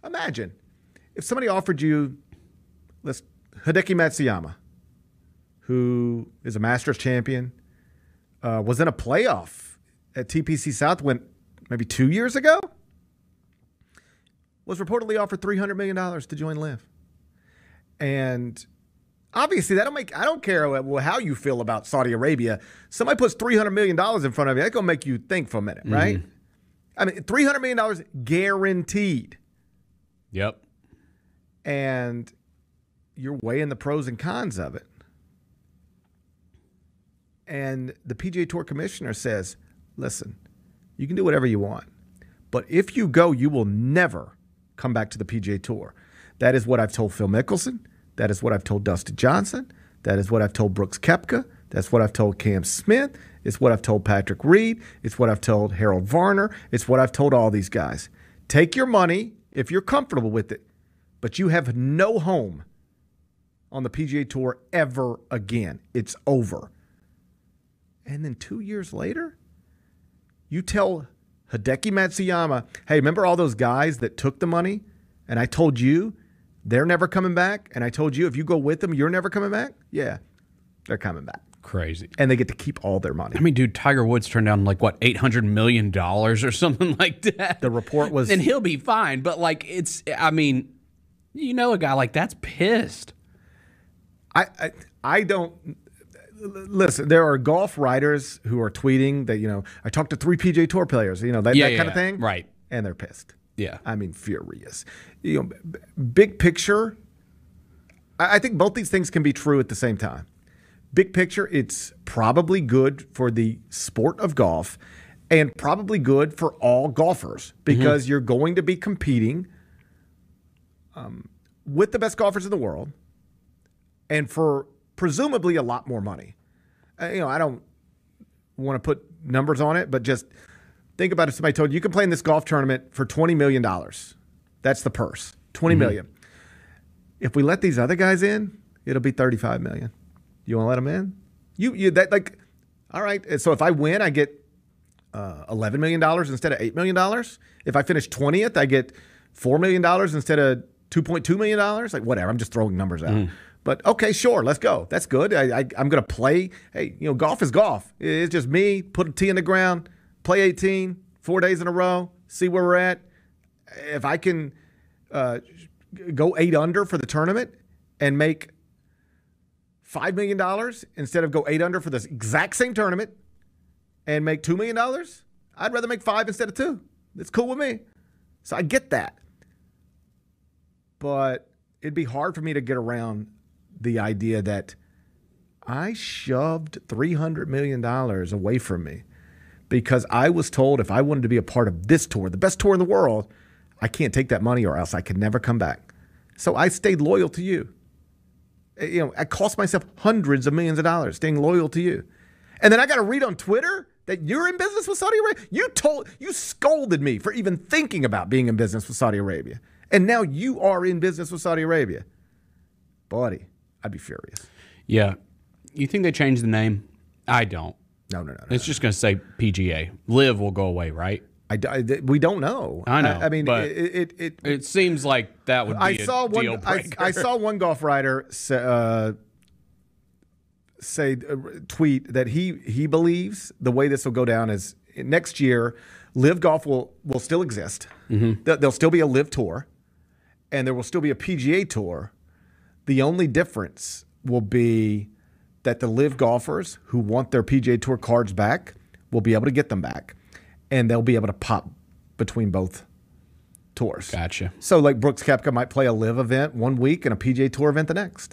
Imagine if somebody offered you Hideki Matsuyama, who is a Masters champion, was in a playoff at TPC South maybe 2 years ago, was reportedly offered $300 million to join LIV. And obviously, I don't care how you feel about Saudi Arabia. Somebody puts $300 million in front of you, that's going to make you think for a minute, right? I mean, $300 million guaranteed. Yep. And you're weighing the pros and cons of it. And the PGA Tour commissioner says, listen, you can do whatever you want. But if you go, you will never come back to the PGA Tour. That is what I've told Phil Mickelson. That is what I've told Dustin Johnson. That is what I've told Brooks Koepka. That's what I've told Cam Smith. It's what I've told Patrick Reed. It's what I've told Harold Varner. It's what I've told all these guys. Take your money if you're comfortable with it, but you have no home on the PGA Tour ever again. It's over. And then 2 years later, you tell Hideki Matsuyama, hey, remember all those guys that took the money? And I told you they're never coming back. And I told you if you go with them, you're never coming back? Yeah, they're coming back. Crazy. And they get to keep all their money. I mean, dude, Tiger Woods turned down $800 million or something like that. The report was... And he'll be fine. But a guy like that's pissed. I don't... Listen, there are golf writers who are tweeting that, I talked to 3 PGA Tour players, that kind of thing. Right. And they're pissed. Yeah. I mean, furious. Big picture, I think both these things can be true at the same time. Big picture, it's probably good for the sport of golf and probably good for all golfers because you're going to be competing with the best golfers in the world and for presumably a lot more money. I don't want to put numbers on it, but just think about if somebody told you can play in this golf tournament for $20 million. That's the purse, $20 million. If we let these other guys in, it'll be $35 million. You want to let them in? All right. So if I win, I get $11 million instead of $8 million. If I finish 20th, I get $4 million instead of $2.2 million. Whatever. I'm just throwing numbers out. But okay, sure, let's go. That's good. I'm going to play. Hey, golf is golf. It's just me, put a tee in the ground, play 18, 4 days in a row, see where we're at. If I can go 8 under for the tournament and make $5 million instead of go 8 under for this exact same tournament and make $2 million, I'd rather make 5 instead of 2. It's cool with me. So I get that. But it'd be hard for me to get around the idea that I shoved $300 million away from me because I was told if I wanted to be a part of this tour, the best tour in the world, I can't take that money or else I could never come back. So I stayed loyal to you. I cost myself hundreds of millions of dollars staying loyal to you. And then I got to read on Twitter that you're in business with Saudi Arabia. You scolded me for even thinking about being in business with Saudi Arabia. And now you are in business with Saudi Arabia. Buddy, I'd be furious. Yeah. You think they changed the name? I don't. No. It's just going to say PGA. LIV will go away, right? We don't know. I know. I mean, but it seems like that would be a deal breaker. I saw one golf writer tweet that he believes the way this will go down is next year, LIV Golf will still exist. There'll still be a LIV Tour, and there will still be a PGA Tour. The only difference will be that the LIV golfers who want their PGA Tour cards back will be able to get them back. And they'll be able to pop between both tours. Gotcha. So Brooks Koepka might play a LIV event one week and a PGA Tour event the next.